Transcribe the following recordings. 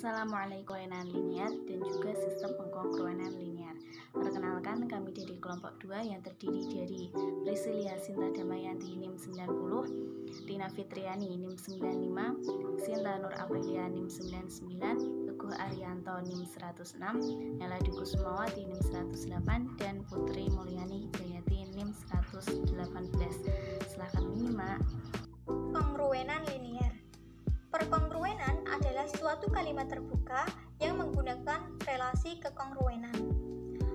Assalamualaikum kongruenan linear dan juga sistem pengkongruenan linear. Perkenalkan, kami dari kelompok 2 yang terdiri dari Priscilia Sinta Damayanti NIM 90, Rina Fitriani NIM 95, Sinta Nur Aprilia NIM 99, Teguh Arianto NIM 106, Nela Kusumawati NIM 108, dan Putri Mulyani Hidayati NIM 118. Silahkan menyimak. Kongruenan linear. Perkongruenan adalah suatu kalimat terbuka yang menggunakan relasi kekongruenan.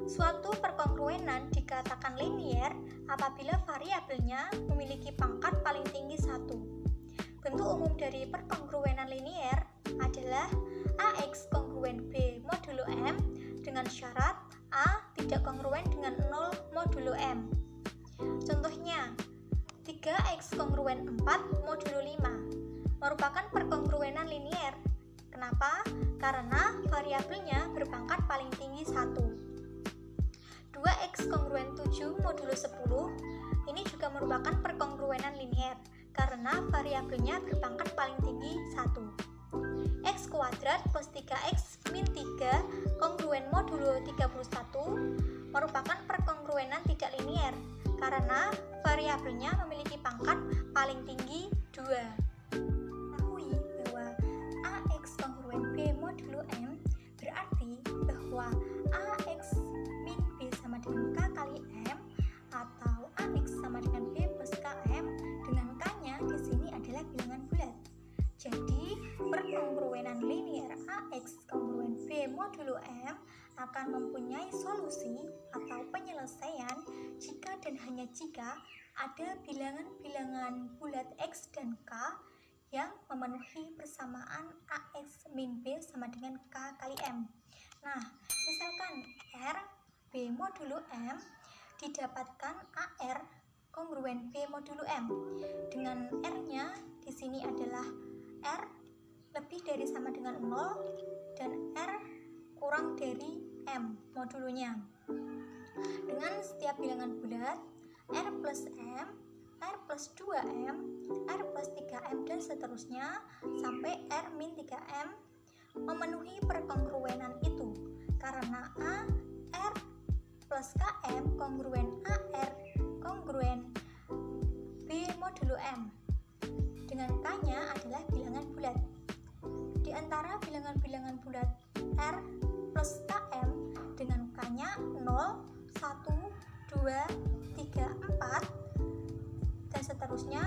Suatu perkongruenan dikatakan linear apabila variabelnya memiliki pangkat paling tinggi 1. Bentuk umum dari perkongruenan linear adalah AX kongruen B modulo M dengan syarat A tidak kongruen dengan 0 modulo M. Contohnya, 3X kongruen 4 modulo 5 merupakan perkongruenan linear. Kenapa? Karena variabelnya berpangkat paling tinggi 1. 2X kongruen 7 modulo 10 ini juga merupakan perkongruenan linear karena variabelnya berpangkat paling tinggi 1. X kuadrat plus 3X min 3 kongruen modulo 31 merupakan perkongruenan tidak linear karena variabelnya memiliki pangkat paling tinggi 2. Modulo M berarti bahwa AX min B sama dengan K kali M atau AX sama dengan B plus KM dengan K-nya di sini adalah bilangan bulat. Jadi, perkongruenan linear AX kongruen B modulo M akan mempunyai solusi atau penyelesaian jika dan hanya jika ada bilangan-bilangan bulat X dan K yang memenuhi persamaan AX min B sama dengan K kali M. Nah, misalkan R B modulo M didapatkan AR kongruen B modulo M dengan R-nya di sini adalah R lebih dari sama dengan 0 dan R kurang dari M modulonya. Dengan setiap bilangan bulat R plus M, R plus 2M, R plus 3M dan seterusnya sampai R min 3M memenuhi perkongruenan itu karena A, R plus KM kongruen AR kongruen B modulo M dengan K-nya adalah bilangan bulat. Di antara bilangan-bilangan bulat R plus KM dengan K-nya 0, 1, 2, 3, 4 dan seterusnya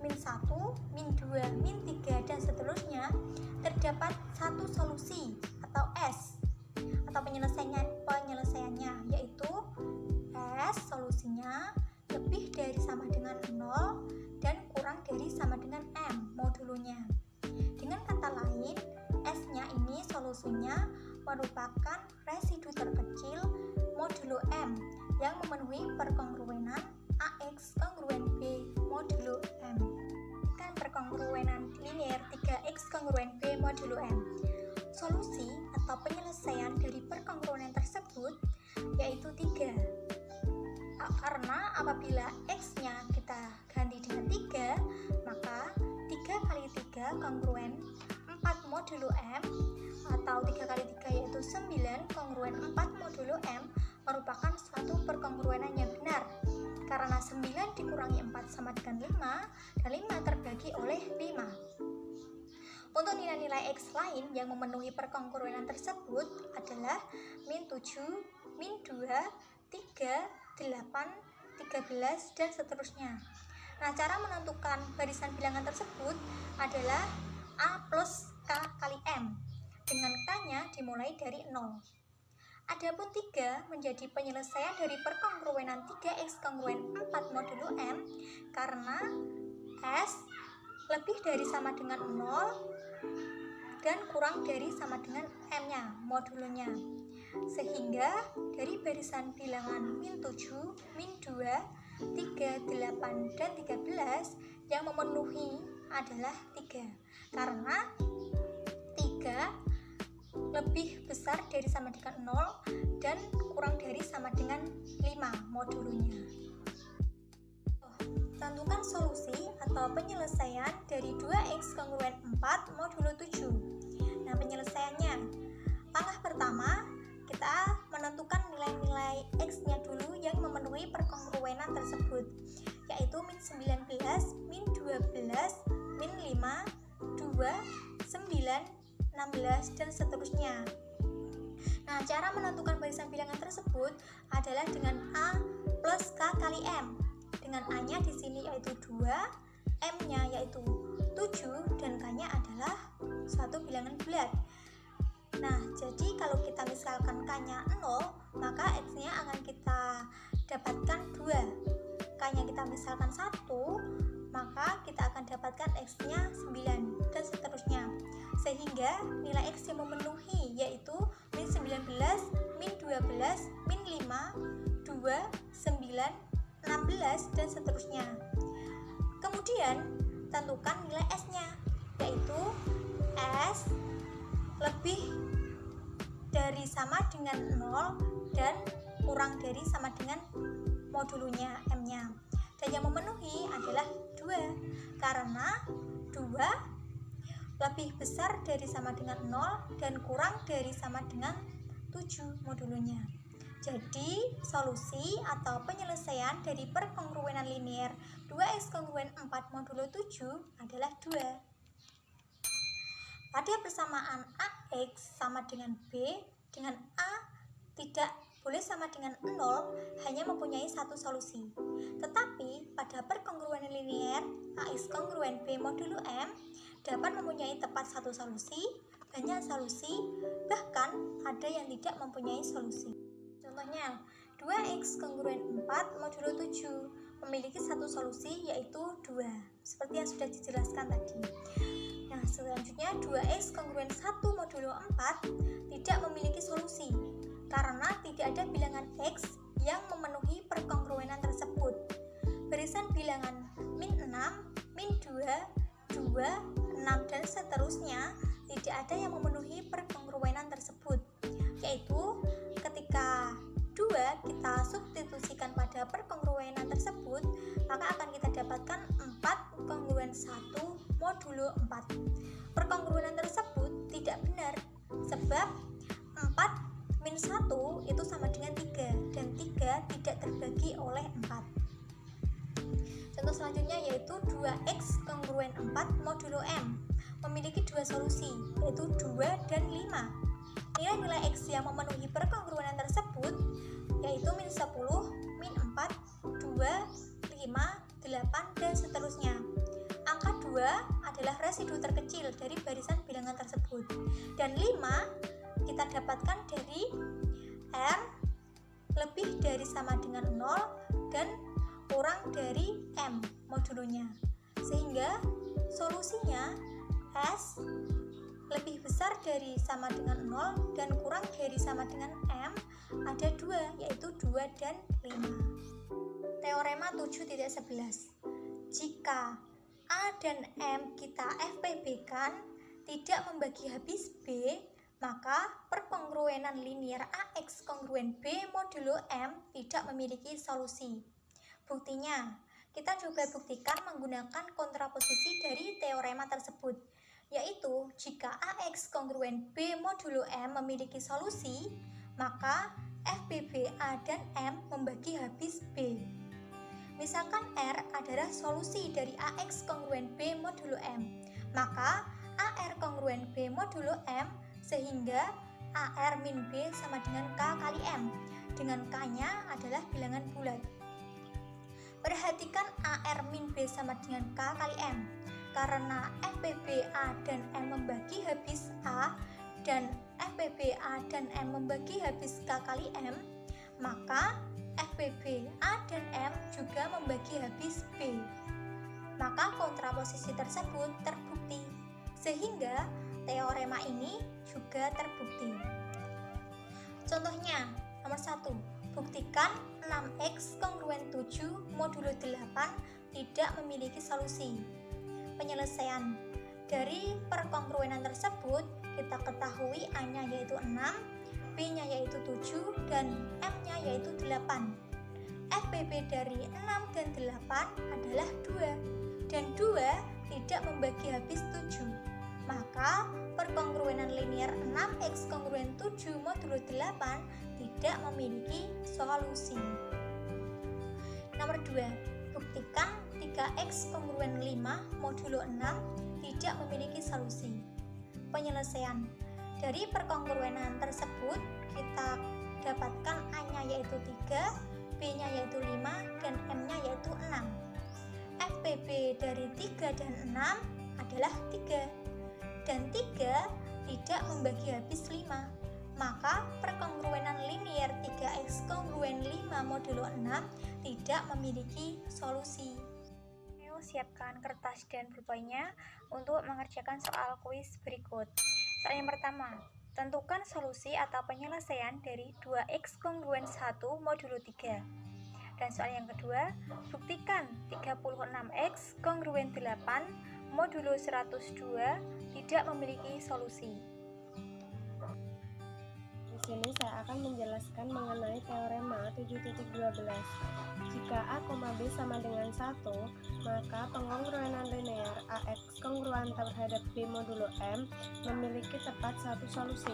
min 1, min 2, min 3 dan seterusnya terdapat satu solusi atau S atau penyelesaiannya yaitu S solusinya lebih dari sama dengan 0 dan kurang dari sama dengan M modulonya. Dengan kata lain, S-nya ini solusinya merupakan residu terkecil modulo M yang memenuhi perkongruenan AX kongruen B modulo M. Kan perkongruenan linear 3X kongruen B modulo M. Solusi atau penyelesaian dari perkongruenan tersebut yaitu 3. Karena apabila X-nya kita ganti dengan 3, maka 3 kali 3 kongruen 4 modulo M atau 3 kali 3 yaitu 9 kongruen 4 modulo M merupakan suatu perkongruenan yang benar karena 9 dikurangi 4 sama dengan 5 dan 5 terbagi oleh 5. Untuk nilai-nilai X lain yang memenuhi perkongruenan tersebut adalah min 7, min 2, 3, 8, 13 dan seterusnya. Nah, cara menentukan barisan bilangan tersebut adalah A plus K kali M dengan K-nya dimulai dari 0. Adapun 3 menjadi penyelesaian dari perkongruenan 3X kongruen 4 modulo M karena S lebih dari sama dengan 0 dan kurang dari sama dengan M-nya modulonya. Sehingga dari barisan bilangan min 7, min 2, 3, 8, dan 13 yang memenuhi adalah 3 karena 3 lebih besar dari sama dengan 0 dan kurang dari sama dengan 5 modulonya. Tentukan solusi atau penyelesaian dari 2X kongruen 4 modulo 7. Nah, penyelesaiannya. Langkah pertama, kita menentukan nilai-nilai X-nya dulu yang memenuhi perkongruenan tersebut, yaitu min 19, min 12, min 5, 2, 9, 16, dan seterusnya. Nah, cara menentukan barisan bilangan tersebut adalah dengan A plus K kali M. Dengan A-nya di sini yaitu 2, M-nya yaitu 7, dan K-nya adalah suatu bilangan bulat. Nah, jadi kalau kita misalkan K-nya 0, maka X-nya akan kita dapatkan 2. K-nya kita misalkan 1, maka kita akan dapatkan X-nya 9, dan seterusnya. Sehingga nilai X yang memenuhi yaitu min 19, min 12, min 5, 2, 9, 16, dan seterusnya. Kemudian tentukan nilai S-nya, yaitu S lebih dari sama dengan 0 dan kurang dari sama dengan modulunya M-nya. Dan yang memenuhi adalah 2, karena 2 lebih besar dari sama dengan 0 dan kurang dari sama dengan 7 modulunya. Jadi, solusi atau penyelesaian dari perkongruenan linier 2x kongruen 4 modulo 7 adalah 2. Pada persamaan AX sama dengan B dengan A tidak boleh sama dengan 0 hanya mempunyai satu solusi. Tetapi pada perkongruenan linier AX kongruen B modulo M dapat mempunyai tepat satu solusi, banyak solusi, bahkan ada yang tidak mempunyai solusi. Contohnya, 2x kongruen 4 modulo 7 memiliki satu solusi yaitu 2, seperti yang sudah dijelaskan tadi. Nah, selanjutnya 2x kongruen 1 modulo 4 tidak memiliki solusi karena tidak ada bilangan x yang memenuhi perkongruenan tersebut. Barisan bilangan min 6, min 2, 6, dan seterusnya tidak ada yang memenuhi perkongruenan tersebut, yaitu ketika 2 kita substitusikan pada perkongruenan tersebut, maka akan kita dapatkan 4 kongruen 1 modulo 4. Perkongruenan tersebut tidak benar sebab 4 min 1 itu sama dengan 3 dan 3 tidak terbagi oleh 4. Contoh selanjutnya yaitu 2x kongruen 4 modulo M memiliki dua solusi yaitu 2 dan 5. Nilai-nilai x yang memenuhi perkongruenan tersebut yaitu min 10, min 4, 2, 5, 8, dan seterusnya. Angka 2 adalah residu terkecil dari barisan bilangan tersebut dan 5 kita dapatkan dari R lebih dari sama dengan 0 dan kurang dari M modulonya, sehingga solusinya S lebih besar dari sama dengan 0 dan kurang dari sama dengan M ada 2, yaitu 2 dan 5. Teorema 7.11. Jika A dan M kita FPB-kan tidak membagi habis B, maka perkongruenan linier AX kongruen B modulo M tidak memiliki solusi. Buktinya, kita coba buktikan menggunakan kontraposisi dari teorema tersebut, yaitu jika AX kongruen B modulo M memiliki solusi, maka FBB A dan M membagi habis B. Misalkan R adalah solusi dari AX kongruen B modulo M, maka AR kongruen B modulo M sehingga AR min B sama dengan K kali M, dengan K-nya adalah bilangan bulat. Perhatikan AR min B sama dengan K kali M, karena FBB A dan M membagi habis A dan FBB A dan M membagi habis K kali M, maka FBB A dan M juga membagi habis B. Maka kontraposisi tersebut terbukti, sehingga teorema ini juga terbukti. Contohnya, nomor 1, buktikan 6x kongruen 7 modulo 8 tidak memiliki solusi. Penyelesaian. Dari perkongruenan tersebut, kita ketahui A-nya yaitu 6, B-nya yaitu 7, dan M-nya yaitu 8. FBB dari 6 dan 8 adalah 2, dan 2 tidak membagi habis 7. Maka perkongruenan linier 6x kongruen 7 modulo 8 tidak memiliki solusi. Nomor 2, buktikan 3x kongruen 5 modulo 6 tidak memiliki solusi. Penyelesaian dari perkongruenan tersebut kita dapatkan A-nya yaitu 3, B-nya yaitu 5, dan M-nya yaitu 6. FPB dari 3 dan 6 adalah 3, dan 3 tidak membagi habis 5, maka perkongruenan linier 3x kongruen 5 modulo 6 tidak memiliki solusi. Ayo siapkan kertas dan pulpennya untuk mengerjakan soal kuis berikut. Soal yang pertama, tentukan solusi atau penyelesaian dari 2x kongruen 1 modulo 3. Dan soal yang kedua, buktikan 36x kongruen 8 modulo 102 tidak memiliki solusi. Di sini saya akan menjelaskan mengenai teorema 7.12. Jika A, B sama dengan 1, maka pengkongruenan linear AX kongruan terhadap B modulo M memiliki tepat satu solusi.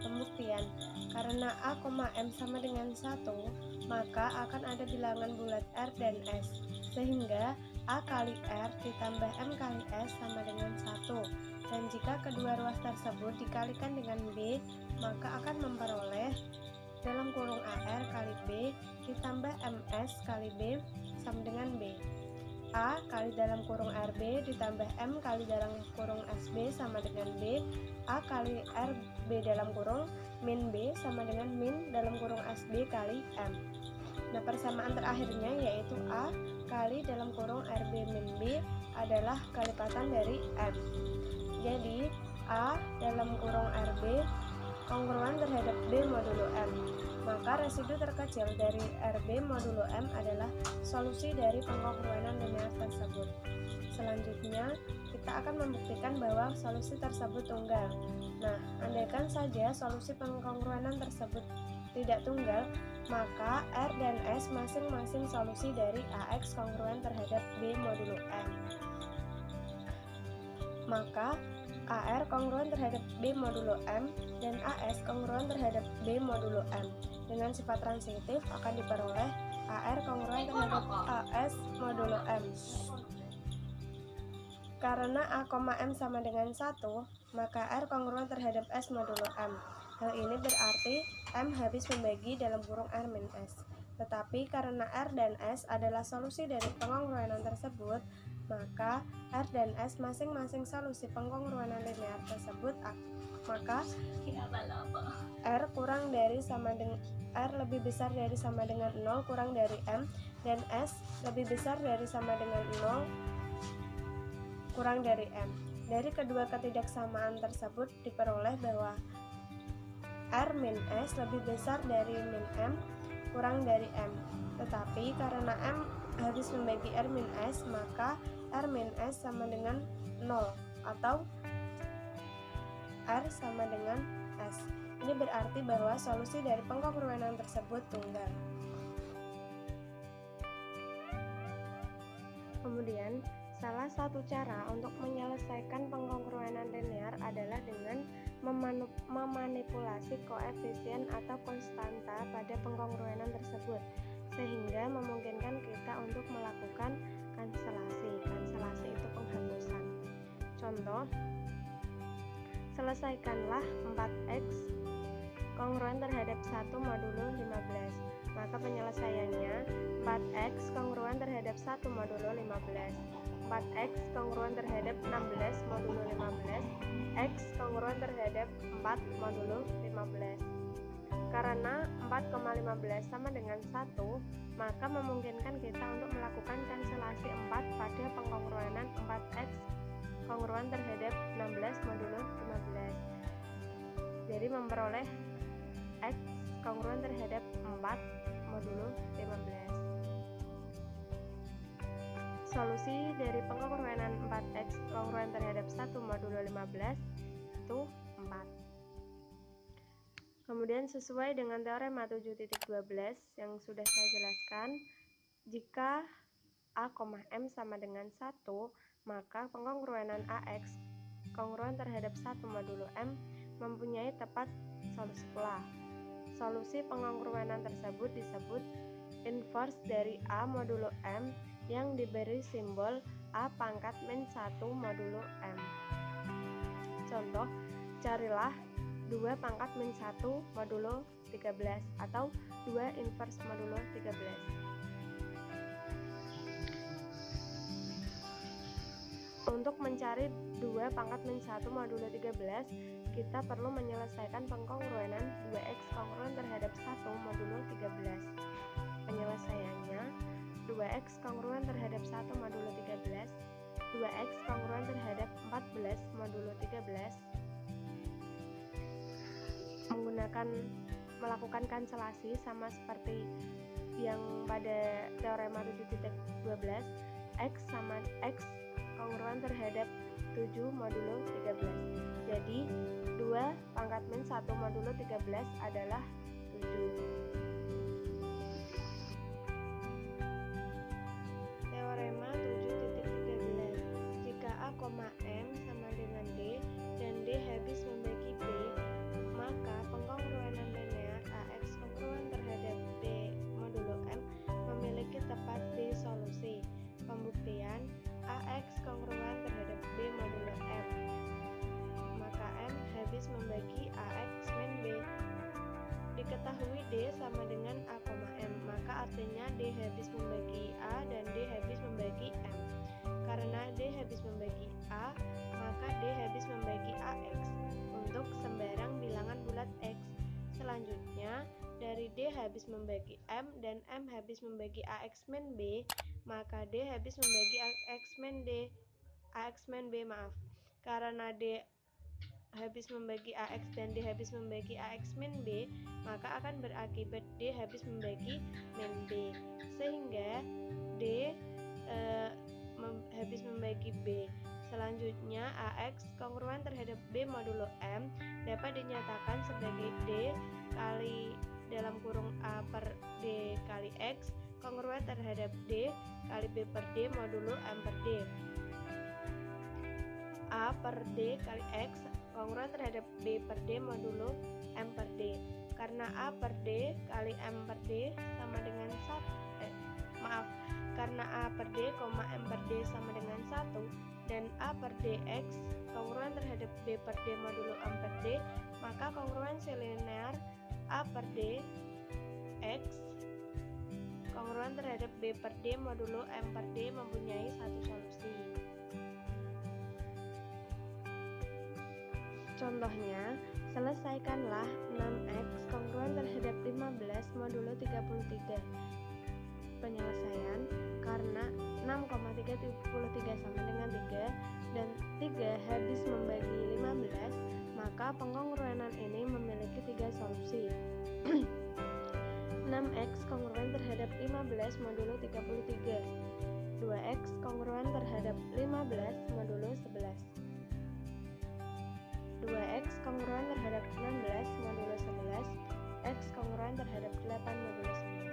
Pembuktian, karena A, M sama dengan 1, maka akan ada bilangan bulat R dan S, sehingga A kali R ditambah M kali S sama dengan 1. Dan jika kedua ruas tersebut dikalikan dengan B, maka akan memperoleh dalam kurung AR kali B ditambah MS kali B sama dengan B. A kali dalam kurung RB ditambah M kali dalam kurung SB sama dengan B. A kali RB dalam kurung min B sama dengan min dalam kurung SB kali M. Nah, persamaan terakhirnya yaitu A kali dalam kurung RB min B adalah kalipatan dari M. Jadi A dalam kurung RB kongruan terhadap B modulo M. Maka residu terkecil dari RB modulo M adalah solusi dari pengkongruenan linear tersebut. Selanjutnya, kita akan membuktikan bahwa solusi tersebut tunggal. Nah, andaikan saja solusi pengkongruenan tersebut tidak tunggal, maka R dan S masing-masing solusi dari AX kongruen terhadap B modulo M. Maka AR kongruen terhadap B modulo M dan AS kongruen terhadap B modulo M. Dengan sifat transitif akan diperoleh AR kongruen terhadap AS modulo M. Karena A, M sama dengan 1, maka R kongruen terhadap S modulo M. Hal ini berarti M habis membagi dalam kurung R min S. Tetapi karena R dan S adalah solusi dari pengkongruenan tersebut, maka R dan S masing-masing solusi pengkongruenan linear tersebut, maka R kurang dari sama dengan R lebih besar dari sama dengan 0 kurang dari M, dan S lebih besar dari sama dengan 0 kurang dari M. Dari kedua ketidaksamaan tersebut diperoleh bahwa R min S lebih besar dari min M kurang dari M. Tetapi karena M habis membagi R min S, maka R min S sama dengan 0 atau R sama dengan S. Ini berarti bahwa solusi dari pengkongruenan tersebut tunggal. Kemudian, salah satu cara untuk menyelesaikan pengkongruenan linear adalah dengan memanipulasi koefisien atau konstanta pada pengkongruenan tersebut, sehingga memungkinkan kita untuk melakukan kanselasi. Kanselasi itu penghapusan. Contoh, selesaikanlah 4x kongruen terhadap 1 modulo 15. Maka penyelesaiannya 4x kongruen terhadap 1 modulo 15. 4x kongruen terhadap 16 modulo 15. X kongruen terhadap 4 modulo 15. Karena 4,15 sama dengan 1, maka memungkinkan kita untuk melakukan kanselasi 4 pada pengkongruenan 4x kongruen terhadap 16 modulo 15. Jadi memperoleh X kongruen terhadap 4 modulo 15. Solusi dari pengkongruenan 4x kongruen terhadap 1 modulo 15 itu 4. Kemudian sesuai dengan teorema 7.12 yang sudah saya jelaskan, jika A, M sama dengan 1, maka pengkongruenan AX kongruen terhadap 1 modulo M mempunyai tepat solusi pula. Solusi pengongruenan tersebut disebut inverse dari A modulo M yang diberi simbol A pangkat min 1 modulo M. Contoh, carilah 2 pangkat min 1 modulo 13 atau 2 inverse modulo 13. Untuk mencari 2 pangkat min 1 modulo 13, kita perlu menyelesaikan pengkongruenan 2x kongruen terhadap 1 modulo 13. Penyelesaiannya, 2x kongruen terhadap 1 modulo 13, 2x kongruen terhadap 14 modulo 13, melakukan kanselasi sama seperti yang pada teorema 7.12, x sama x kongruen terhadap 7 modulo 13. Jadi 2 pangkat min 1 modulo 13 adalah 7. Teorema 7.13. Jika A, M sama dengan D dan D habis membagi B, maka pengkongruenan linear AX kongruen terhadap B modulo M memiliki tepat D solusi. Pembuktian AX kongruen terhadap B modulo M, maka M habis membagi AX min B. Diketahui D sama dengan A, M, maka artinya D habis membagi A dan D habis membagi M. Karena D habis membagi A, maka D habis membagi AX untuk sembarang bilangan bulat X. Selanjutnya, dari D habis membagi M dan M habis membagi AX min B, maka D habis membagi AX min B, Karena D habis membagi AX dan D habis membagi AX min B, maka akan berakibat D habis membagi min B, sehingga D habis membagi B. Selanjutnya, AX kongruen terhadap B modulo M dapat dinyatakan sebagai D kali dalam kurung A per D kali X kongruen terhadap D kali B per D modulo M per D. A per D kali X kongruen terhadap B per D modulo M per D. Karena A per D kali M per D sama dengan 1, karena A per D, M per D sama dengan 1 dan A per DX kongruen terhadap B per D modulo M per D, maka kongruensi linear A per D X kongruen terhadap B per D modulo M per D mempunyai satu solusi. Contohnya, selesaikanlah 6x kongruen terhadap 15 modulo 33. Penyelesaian, karena 6,33 sama dengan 3 dan 3 habis membagi 15, maka pengkongruenan ini memiliki 3 solusi. 6x kongruen terhadap 15 modulo 33, 2x kongruen terhadap 15 modulo 11, 2x kongruen terhadap 16 modulo 11, x kongruen terhadap 8 modulo 11.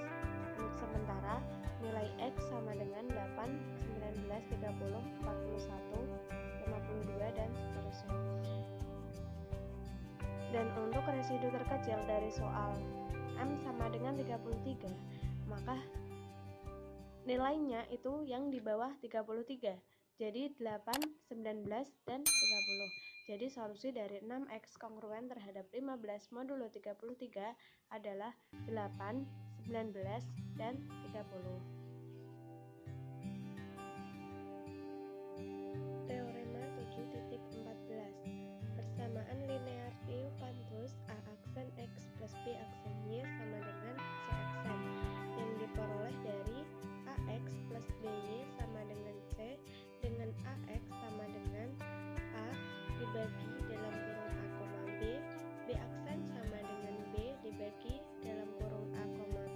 Untuk sementara, nilai x sama dengan 8, 19, 30, 41, 52, dan seterusnya. Dan untuk residu terkecil dari soal M sama dengan 33, maka nilainya itu yang di bawah 33. Jadi 8, 19, dan 30. Jadi solusi dari 6x kongruen terhadap 15 modulo 33 adalah 8, 19, dan 30. Teorema 7.14. Persamaan linear Diophantus A aksen X plus B aksen Y sama dengan C aksen yang diperoleh dari AX plus BY sama dengan C dengan AX sama dengan A dibagi dalam kurung A, B, B aksen sama dengan B dibagi dalam kurung A,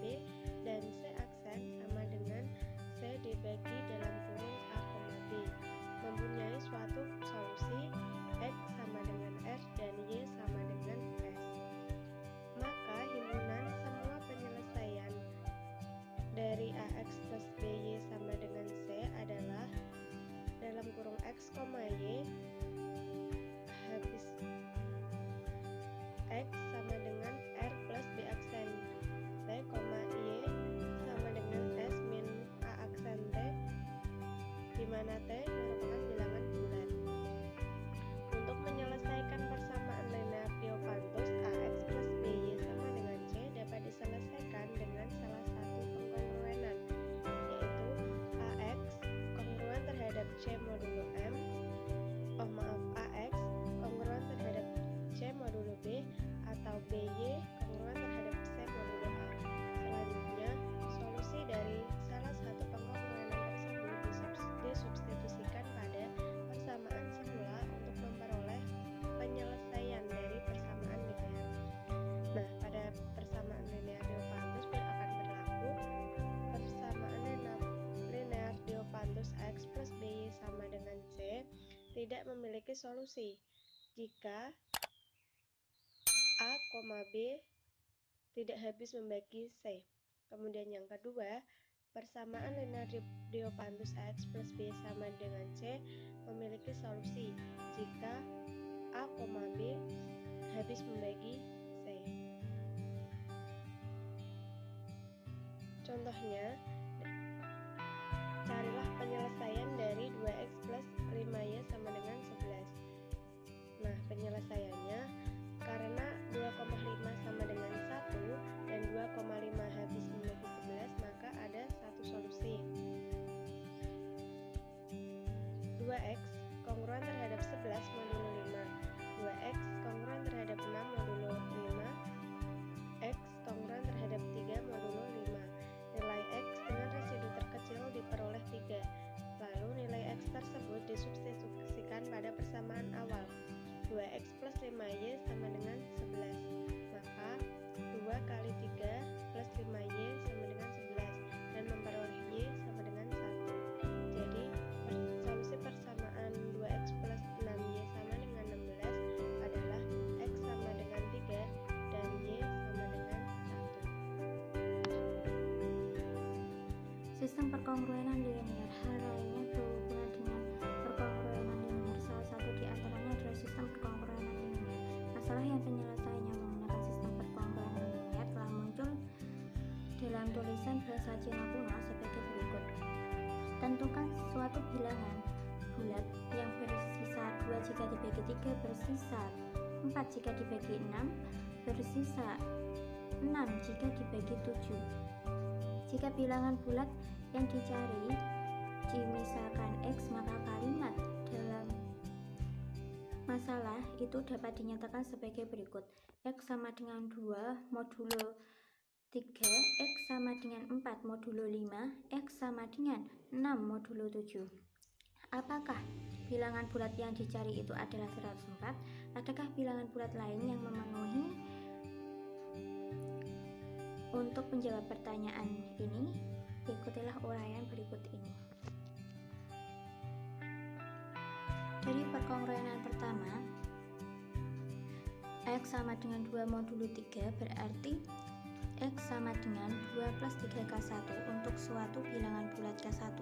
B, dan C aksen sama dengan tidak memiliki solusi jika A, B tidak habis membagi C. Kemudian yang kedua, persamaan linear Diopantus AX plus B sama dengan C memiliki solusi jika A, B habis membagi C. Contohnya, carilah penyelesaian dari 2x plus 5y sama dengan 11. Nah, penyelesaiannya karena 2,5 sama dengan 1 dan 2,5 habis membagi 11, maka ada satu solusi. 2x kongruan terhadap 11 modulo 5. 2x kongruan terhadap 6 modulo 5. X kongruan terhadap 3 modulo 5. Nilai X dengan residu terkecil diperoleh 3. Lalu nilai X tersebut disubstitusikan pada persamaan awal. 2x plus 5y sama dengan 11. Maka 2 kali 3 plus 5y sama dengan 11 dan memperoleh y sama dengan 1. Jadi solusi persamaan 2x plus 6y sama dengan 16 adalah x sama dengan 3 dan y sama dengan 1. Sistem perkongruenan linear. Hal lainnya berhubungan dengan perkongruenan linear. Salah satu di antaranya adalah sistem perkongruenan linear. Masalah yang penyelesaiannya menggunakan sistem perkongruenan linear telah muncul dalam tulisan bahasa Cina kuno sebagai berikut. Tentukan suatu bilangan bulat yang bersisa 2 jika dibagi 3, bersisa 4 jika dibagi 6, bersisa 6 jika dibagi 7. Jika bilangan bulat yang dicari dimisalkan X, maka kalimat dalam masalah itu dapat dinyatakan sebagai berikut. X sama dengan 2 modulo 3, X sama dengan 4 modulo 5, X sama dengan 6 modulo 7. Apakah bilangan bulat yang dicari itu adalah 104? Adakah bilangan bulat lain yang memenuhi? Untuk menjawab pertanyaan ini, ikutilah uraian berikut ini. Dari perkongruenan pertama, X sama dengan 2 modulo 3 berarti X sama dengan 2 plus 3K1. Untuk suatu bilangan bulat K1,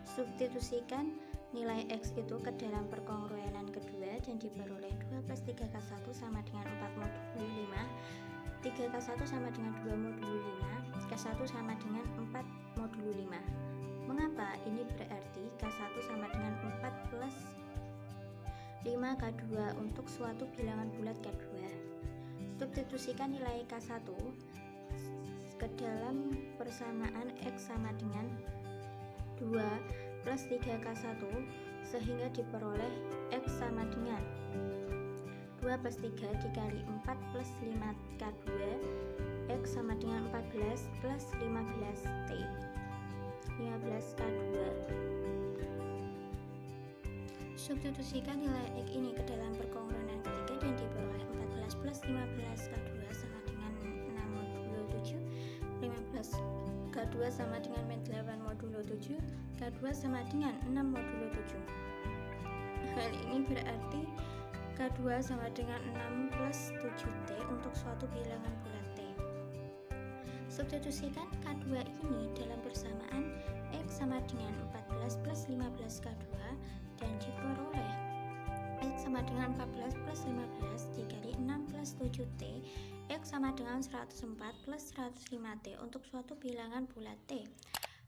substitusikan nilai X itu ke dalam perkongruenan kedua dan diperoleh 2 plus 3K1 sama dengan 4 modulo 5, 3K1 sama dengan 2 modulo 5, K1 sama dengan 4 modulo 5. Mengapa ini berarti K1 sama dengan 4 plus 5K2 untuk suatu bilangan bulat K2? Substitusikan nilai K1 ke dalam persamaan X sama dengan 2 plus 3K1 sehingga diperoleh X sama dengan 2 plus 3 dikali 4 plus 5K2, X sama dengan 14 plus 15T, 15K2. Substitusikan nilai X ini ke dalam perkongruenan ketiga dan diperoleh 14 plus 15K2 sama dengan 6 modulo 7, 15K2 sama dengan 8 modulo 7, K2 sama dengan 6 modulo 7. Hal ini berarti K2 sama dengan 6 plus 7T untuk suatu bilangan bulat T. Substitusikan K2 ini dalam persamaan X sama dengan 14 plus 15K2 dan diperoleh X sama dengan 14 plus 15 dikali 6 plus 7T, X sama dengan 104 plus 105T untuk suatu bilangan bulat T.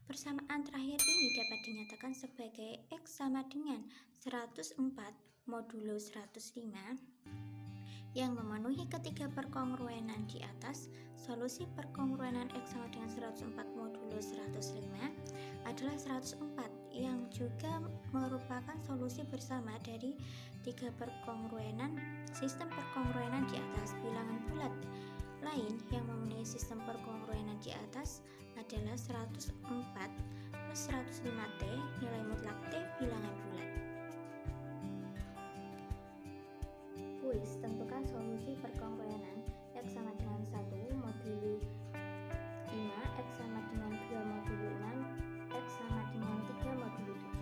Persamaan terakhir ini dapat dinyatakan sebagai X sama dengan 104 modulo 105 yang memenuhi ketiga perkongruenan di atas. Solusi perkongruenan X sama dengan 104 modulo 105 adalah 104 yang juga merupakan solusi bersama dari tiga perkongruenan sistem perkongruenan di atas. Bilangan bulat lain yang memenuhi sistem perkongruenan di atas adalah 104 plus 105T, nilai mutlak T bilangan bulat. Kuis, tentukan solusi perkongruenan X sama dengan 1 modulo 5, X sama dengan 2 modulo 6, X sama dengan 3 modulo 7.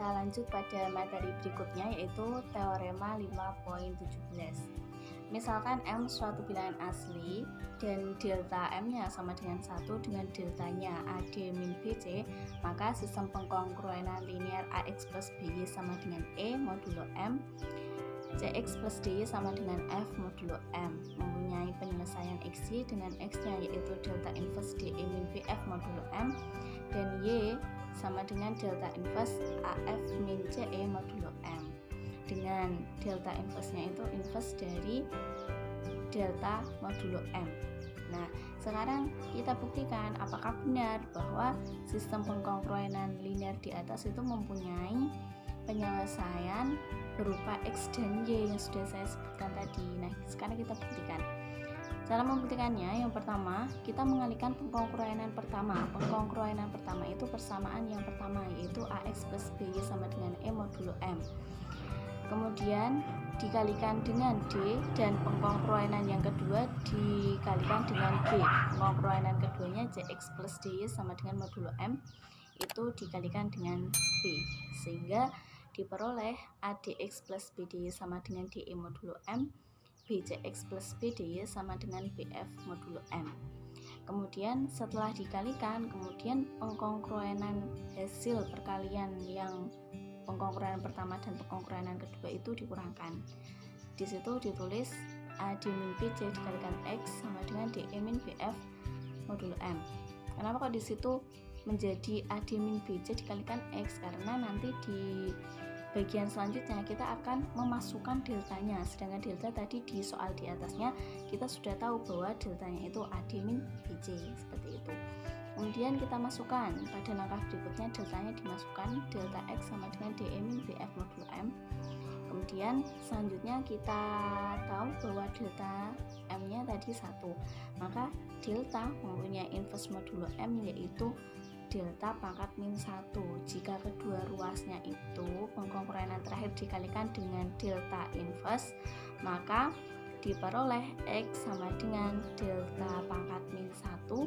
kita lanjut pada materi berikutnya, yaitu teorema 5.17. Misalkan M suatu bilangan asli dan delta M-nya sama dengan 1 dengan deltanya AD min BC, maka sistem pengkongruenan linear AX plus BY sama dengan E modulo M, CX plus DY sama dengan F modulo M, mempunyai penyelesaian XY dengan X-nya yaitu delta inverse DE min BF modulo M, dan Y sama dengan delta inverse AF min CE modulo M, dengan delta inverse-nya itu inverse dari delta modulo M. Nah, sekarang kita buktikan apakah benar bahwa sistem pengkongruenan linear di atas itu mempunyai penyelesaian berupa X dan Y yang sudah saya sebutkan tadi. Nah, sekarang kita buktikan. Cara membuktikannya, yang pertama, kita mengalihkan pengkongruenan pertama. Pengkongruenan pertama itu persamaan yang pertama, yaitu AX plus BY sama dengan E modulo M. Kemudian dikalikan dengan D, dan pengkongruenan yang kedua dikalikan dengan B. Pengkongruenan keduanya CX plus DY sama dengan modulo M itu dikalikan dengan B, sehingga diperoleh ADX plus BDY sama dengan DE modulo M, BCX plus BDY sama dengan BF modulo M. Kemudian setelah dikalikan, kemudian pengkongruenan hasil perkalian yang pengkongruenan pertama dan pengkongruenan kedua itu dikurangkan. Di situ ditulis AD min BC dikalikan X sama dengan DE min BF modulo M. Kenapa kok di situ menjadi AD min BC dikalikan X? Karena nanti di bagian selanjutnya kita akan memasukkan deltanya, sedangkan delta tadi di soal di atasnya kita sudah tahu bahwa deltanya itu AD min BC, seperti itu. Kemudian kita masukkan pada langkah berikutnya, deltanya dimasukkan, delta X sama dengan DE min BF modulo M. Kemudian selanjutnya kita tahu bahwa delta M-nya tadi 1, maka delta mempunyai inverse modulo M yaitu delta pangkat min 1. Jika kedua ruasnya itu pengkongruenan terakhir dikalikan dengan delta inverse, maka diperoleh X sama dengan delta pangkat min 1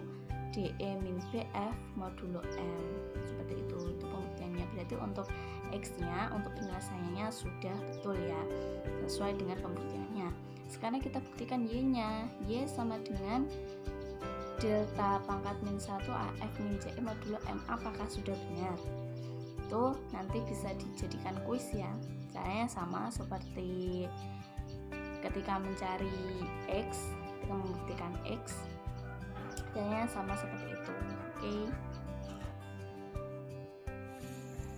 DE min BF modulo M. Seperti itu pembuktiannya. Berarti untuk X-nya, untuk penyelesaiannya sudah betul ya, sesuai dengan pembuktiannya. Sekarang kita buktikan Y-nya. Y sama dengan delta pangkat min 1 AF min CE modulo M. Apakah sudah benar? Itu nanti bisa dijadikan kuis ya. Caranya sama seperti ketika mencari X, ketika membuktikan X, caranya sama seperti itu. Oke.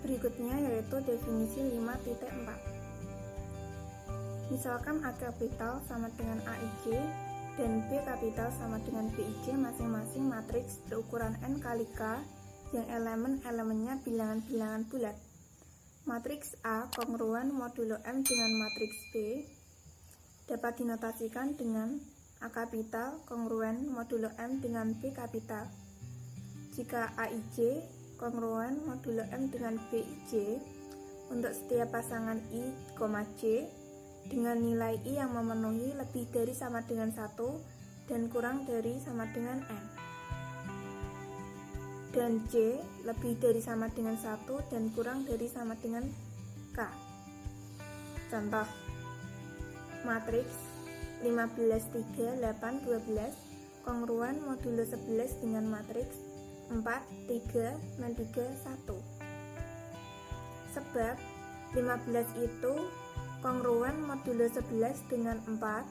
Berikutnya yaitu definisi 5.4. Misalkan A kapital sama dengan AIJ dan B kapital sama dengan BIJ masing-masing matriks berukuran N kali K yang elemen-elemennya bilangan-bilangan bulat. Matriks A kongruen modulo M dengan matriks B dapat dinotasikan dengan A kapital kongruen modulo M dengan B kapital. Jika AIJ kongruen modulo M dengan BIJ untuk setiap pasangan I, J dengan nilai I yang memenuhi lebih dari sama dengan 1 dan kurang dari sama dengan N, dan J lebih dari sama dengan 1 dan kurang dari sama dengan K. Contoh, matriks 15, 3, 8, 12 kongruen modulo 11 dengan matriks 4, 3, 3, 1. Sebab 15 itu kongruen modulo 11 dengan 4,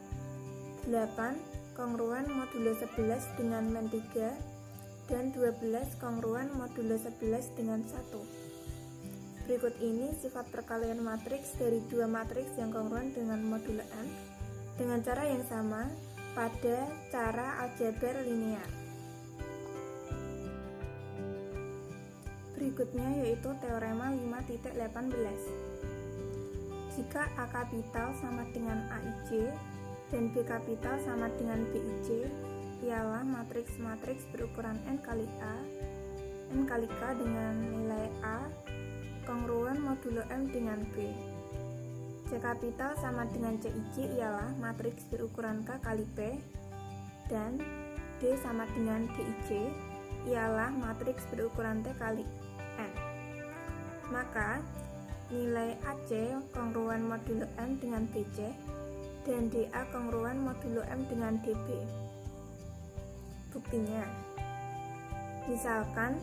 8 kongruen modulo 11 dengan men 3, dan 12 kongruen modulo 11 dengan 1. Berikut ini sifat perkalian matriks dari dua matriks yang kongruen dengan modulo M dengan cara yang sama pada cara aljabar linear. Berikutnya yaitu teorema 5.18. Jika A kapital sama dengan AIJ dan B kapital sama dengan BIJ ialah matriks-matriks berukuran N kali A, N kali K dengan nilai A kongruen modulo M dengan B. C kapital sama dengan CIJ ialah matriks berukuran K kali P, dan D sama dengan DIJ ialah matriks berukuran T kali N. Maka nilai AC kongruan modulo M dengan BC dan DA kongruan modulo M dengan DB. Buktinya, misalkan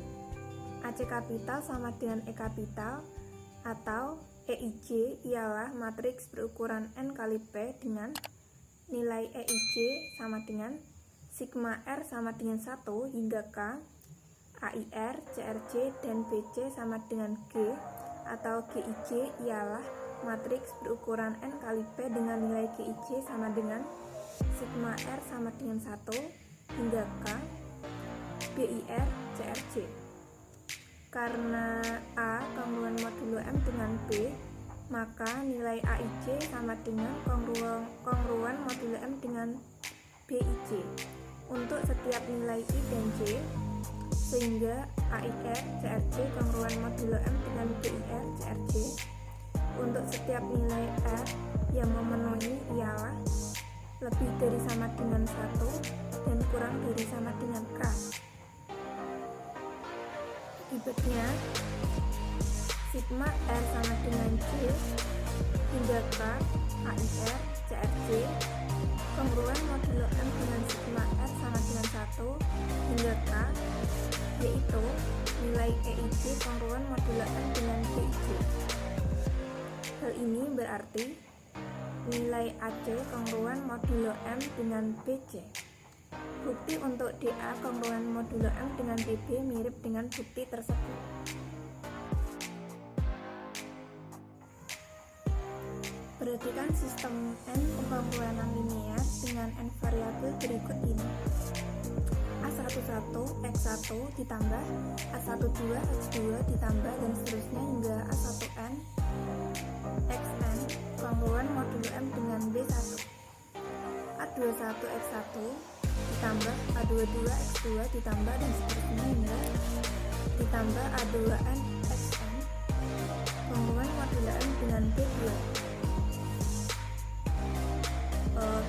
AC kapital sama dengan E kapital atau EIJ ialah matriks berukuran N kali P dengan nilai EIJ sama dengan sigma R sama dengan 1 hingga K, AIR, CRJ, dan BC sama dengan G, atau GIJ ialah matriks berukuran N kali P dengan nilai GIJ sama dengan sigma R sama dengan 1 hingga K, BIR, CRJ. Karena A kongruan modulo M dengan B, maka nilai AIJ sama dengan kongruan modulo M dengan BIJ untuk setiap nilai I dan J, sehingga AIR, CRJ kongruan modulo M dengan BIR, CRJ untuk setiap nilai R yang memenuhi ialah lebih dari sama dengan 1 dan kurang dari sama dengan K. Akibatnya, sigma R sama dengan J hingga K, AIR, CRJ kongruan modulo M dengan sigma R sama dengan 1 hingga K, yaitu nilai EIJ kongruan modulo M dengan BIJ. Hal ini berarti nilai AC kongruan modulo M dengan BC. Bukti untuk DA kongruan modulo M dengan DB mirip dengan bukti tersebut. Perhatikan sistem N pengkongruenan linear dengan N variabel berikut ini. A11 X1 ditambah A12 X2 ditambah dan seterusnya hingga A1N Xn kongruan modulo M dengan B1. A21 X1 ditambah A22 X2 ditambah dan seterusnya hingga ditambah A2N Xn kongruan modulo M dengan B2.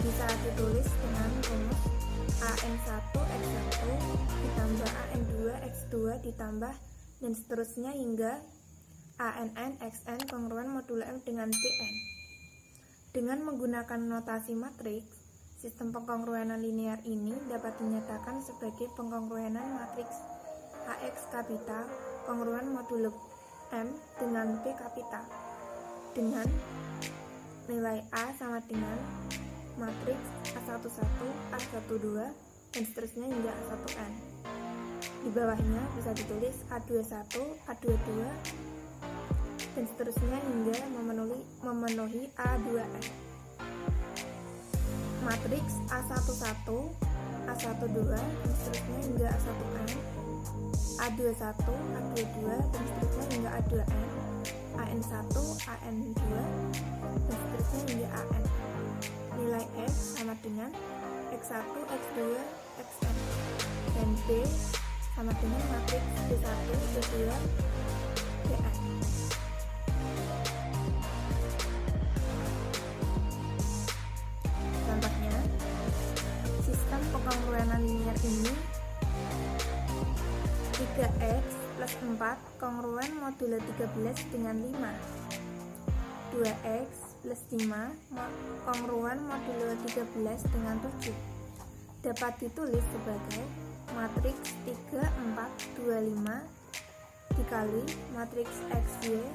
Bisa ditulis dengan rumus AN1 X1 ditambah AN2 X2 ditambah dan seterusnya hingga ANN Xn kongruan modulo M dengan Bn. Dengan menggunakan notasi matriks, sistem pengkongruenan linear ini dapat dinyatakan sebagai pengkongruenan matriks AX kapital kongruan modulo M dengan P kapital dengan nilai A sama dengan matriks A11, A12, dan seterusnya hingga A1N. Di bawahnya bisa ditulis A21, A22, dan seterusnya hingga memenuhi A2N. Matriks A11, A12, dan seterusnya hingga A1N, A21, A22, dan seterusnya hingga A2N, AN1, AN2, dan seterusnya hingga AN. Nilai X sama dengan X1, X2, Xn, dan B sama dengan matriks B1, B2, Bn. Contohnya, sistem pengkongruenan linear ini 3x plus 4 kongruan modulo 13 dengan 5, 2x plus 5 kongruan modulo 13 dengan 7 dapat ditulis sebagai matriks 3, 4, 2, 5 dikali matriks XY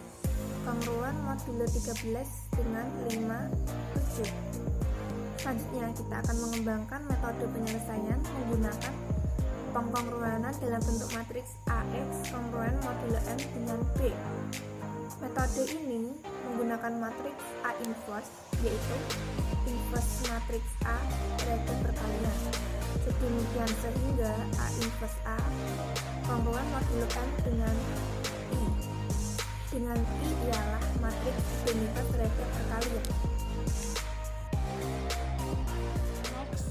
kongruan modulo 13 dengan 5, 7. Selanjutnya kita akan mengembangkan metode penyelesaian menggunakan pengkongruenan dalam bentuk matriks AX kongruan modulo M dengan B. Metode ini menggunakan matriks A inverse, yaitu inverse matriks A derajat perkalian. Sedemikian sehingga A inverse A kongruan modulo M dengan I. Dengan I ialah matriks identitas derajat perkalian. Next,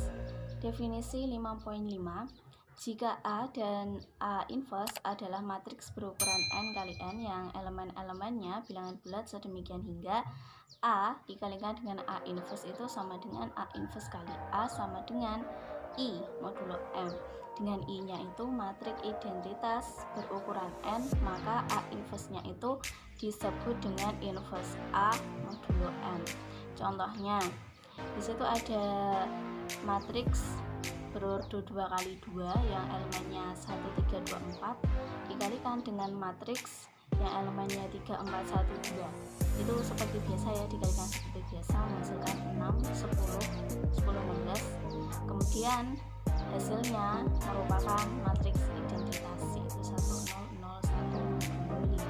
definisi 5.5. Jika A dan A inverse adalah matriks berukuran N kali N yang elemen-elemennya bilangan bulat sedemikian hingga A dikalikan dengan A inverse itu sama dengan A inverse kali A sama dengan I modulo M. Dengan I-nya itu matriks identitas berukuran N, maka A inverse-nya itu disebut dengan inverse A modulo N. Contohnya, di situ ada matriks berordo 2x2 yang elemennya 1, 3, 2, 4 dikalikan dengan matriks yang elemennya 3, 4, 1, 2. Itu seperti biasa ya, dikalikan seperti biasa menghasilkan 6, 10, 10, 16. Kemudian hasilnya merupakan matriks identitas, yaitu 1, 0, 0, 1, 5.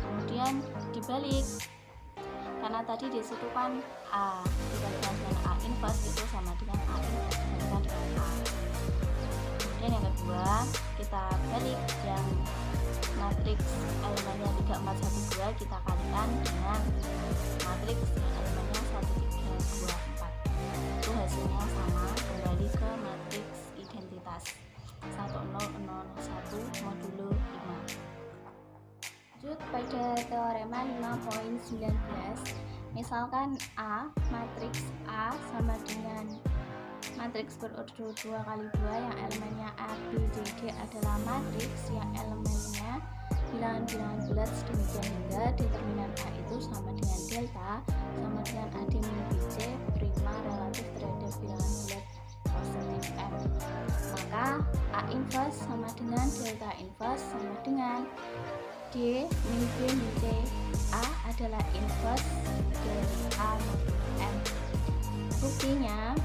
Kemudian dibalik, karena tadi disitu kan A dikalikan dengan A inverse itu sama dengan A inverse dikalikan dengan A. Kemudian yang kedua, kita balik yang matriks elemennya 3, 4, 1, 2 kita kalikan dengan matriks yang elemennya 1, 3, 2, 4. Itu hasilnya sama, kembali ke matriks identitas 1, 0, 0, 1 modulo 5. Lanjut pada teorema 5.19. Misalkan A, matriks A sama dengan matriks berordo 2x2 yang elemennya A, B, C, D adalah matriks yang elemennya bilangan-bilangan bulat sedemikian hingga determinan A itu sama dengan delta sama dengan AD min BC prima relatif terhadap bilangan bulat positif M. Maka A inverse sama dengan delta inverse sama dengan D min B min C. A adalah inverse dari A modulo M. Buktinya,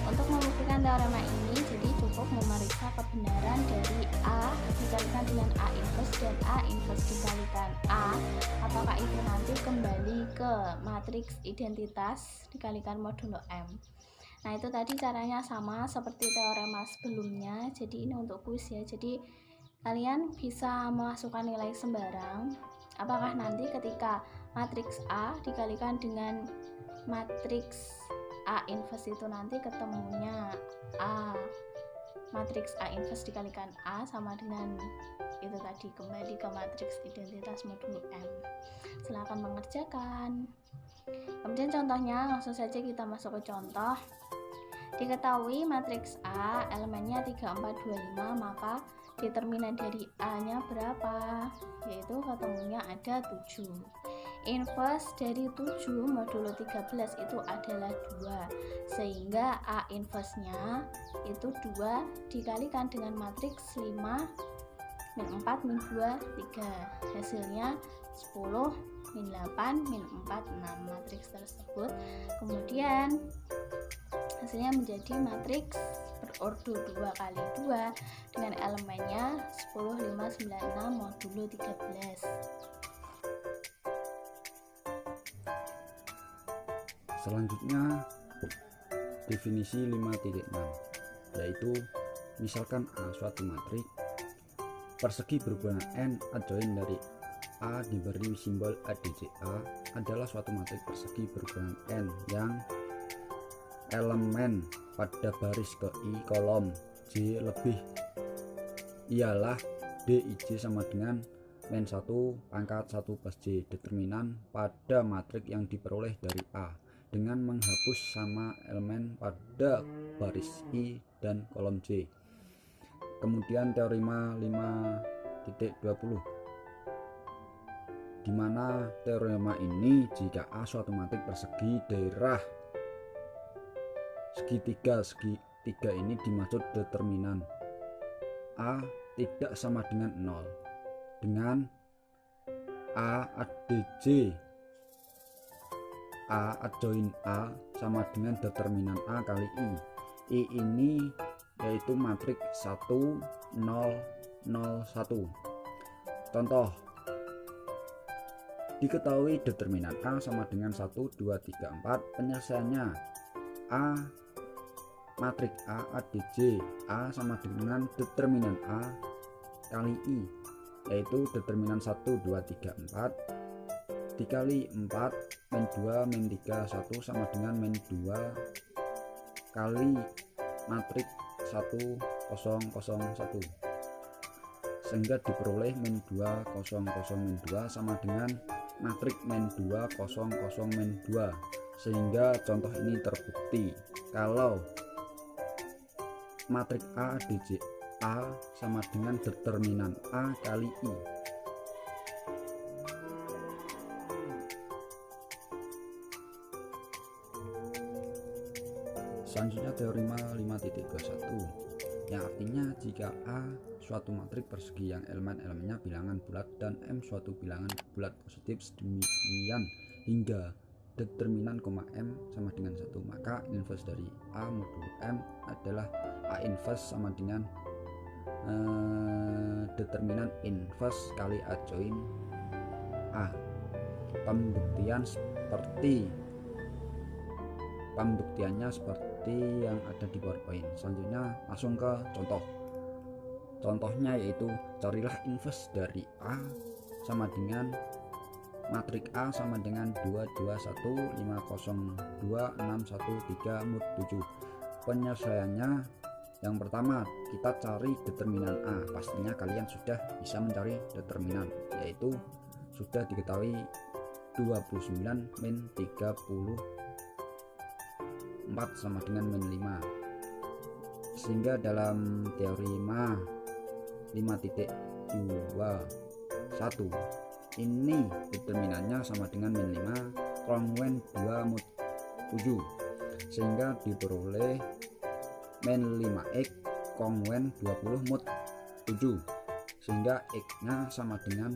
untuk membuktikan teorema ini, jadi cukup memeriksa kebenaran dari A dikalikan dengan A inverse dan A inverse dikalikan A. Apakah itu nanti kembali ke matriks identitas dikalikan modulo M. Nah, itu tadi caranya sama seperti teorema sebelumnya. Jadi ini untuk kuis ya. Jadi kalian bisa memasukkan nilai sembarang. Apakah nanti ketika matriks A dikalikan dengan matriks A inverse itu nanti ketemunya A, matriks A inverse dikalikan A sama dengan itu tadi, kembali ke matriks identitas modulo M. Silakan mengerjakan. Kemudian contohnya, langsung saja kita masuk ke contoh. Diketahui matriks A elemennya 3, 4, 2, 5, maka determinan dari A nya berapa? Yaitu ketemunya ada 7. Inverse dari 7 modulo 13 itu adalah 2, sehingga A inverse nya itu 2 dikalikan dengan matriks 5 min 4 min 2 3, hasilnya 10 min 8 min 4 6 matriks tersebut. Kemudian hasilnya menjadi matriks berordo 2x2 dengan elemennya 10, 5, 9, 6 modulo 13. Selanjutnya definisi 5.6, yaitu misalkan A suatu matriks persegi berukuran N adjoin dari A diberi simbol ADCA adalah suatu matriks persegi berukuran N yang elemen pada baris ke I kolom J lebih ialah DIJ sama dengan min 1 pangkat 1 plus J. Determinan pada matriks yang diperoleh dari A dengan menghapus sama elemen pada baris I dan kolom J. Kemudian teorema 5.20, di mana teorema ini jika A suatu matriks persegi daerah segitiga ini dimaksud determinan A tidak sama dengan 0 dengan A ADJ A adjoin A sama dengan determinan A kali I. I ini yaitu matriks 1 0 0 1. Contoh, diketahui determinan A sama dengan 1 2 3 4. Penyelesaiannya A matriks A ADJ A sama dengan determinan A kali I, yaitu determinan 1 2 3 4 dikali 4 min 2 min 3 1 sama dengan min 2 kali matriks 1 0 0 1, sehingga diperoleh min 2 0 0 min 2 sama dengan matriks min 2 0 0 min 2, sehingga contoh ini terbukti kalau matriks A ADJ A sama dengan determinan A kali I. Selanjutnya teorema 5.21 yang artinya jika A suatu matriks persegi yang elemen-elemennya bilangan bulat dan M suatu bilangan bulat positif sedemikian hingga determinan, M sama dengan 1, maka inverse dari A modulo M adalah A inverse sama dengan determinan inverse kali A join A. Pembuktiannya seperti yang ada di PowerPoint. Selanjutnya langsung ke contoh. Contohnya yaitu carilah inverse dari A sama dengan matriks A sama dengan 221502613 mod 7. Penyelesaiannya yang pertama kita cari determinan A. Pastinya kalian sudah bisa mencari determinan, yaitu sudah diketahui 29 min 34 sama dengan min 5, sehingga dalam teorema 5.21 ini determinannya sama dengan min 5 kongruen 2 mod 7, sehingga diperoleh min 5x kongruen 20 mod 7, sehingga x nya sama dengan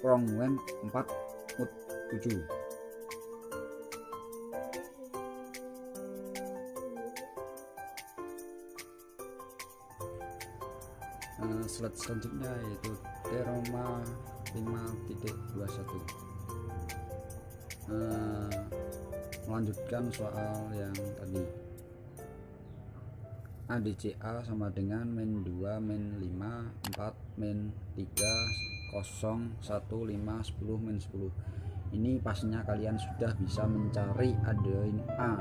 kongruen 4 mod 7. Slide selanjutnya yaitu teorema 5.21 melanjutkan soal yang tadi. ADJ A sama dengan min 2 min 5 4 min 3 0 1 5 10 min 10. Ini pastinya kalian sudah bisa mencari adjoin A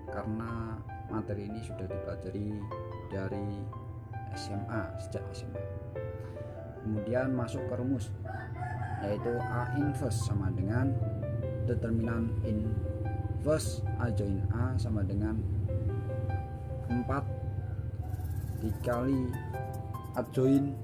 karena materi ini sudah dipelajari dari sejak SMA. Kemudian masuk ke rumus, yaitu A inverse sama dengan determinan inverse A join A sama dengan 4 dikali adjoin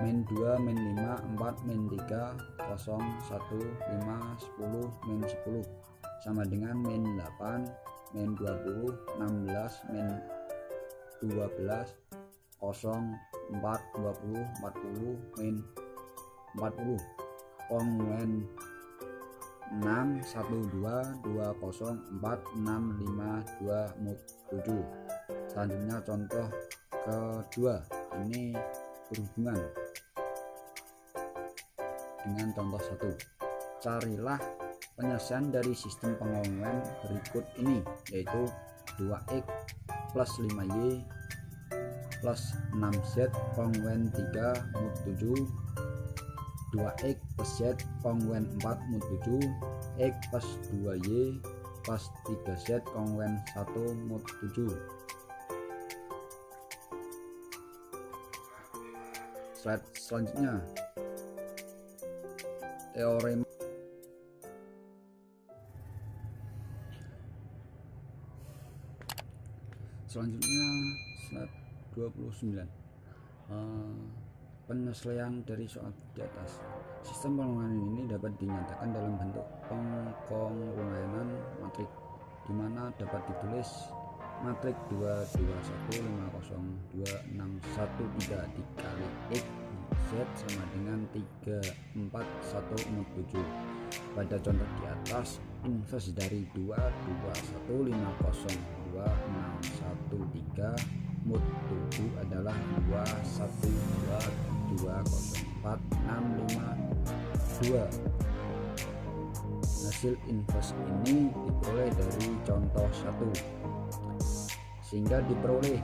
min 2 min 5 4 min 3 0 1 5 10 min 10 sama dengan min 8 min 20 16 min 12 0 4 20 40 min 40 kongruen 6 1 2 2 0 4 6 5 2 mod 7. Selanjutnya contoh kedua, ini berhubungan dengan contoh 1. Carilah penyelesaian dari sistem pengongkongan berikut ini, yaitu 2x plus 5y plus 6z kongruen 3 mod 7, 2x plus z kongruen 4 mod 7, x plus 2y plus 3z kongruen 1 mod 7. Slide selanjutnya, teorema selanjutnya slide 29. Penyesuaian dari soal di atas. Sistem pengongkonan ini dapat dinyatakan dalam bentuk pengkongruenan matrik, di mana dapat ditulis matrik 221502613 dikali x z sama dengan 341 mod 7. Pada contoh di atas, inverse dari 221502613 mod 7 adalah 212204652. Hasil inverse ini diperoleh dari contoh 1, sehingga diperoleh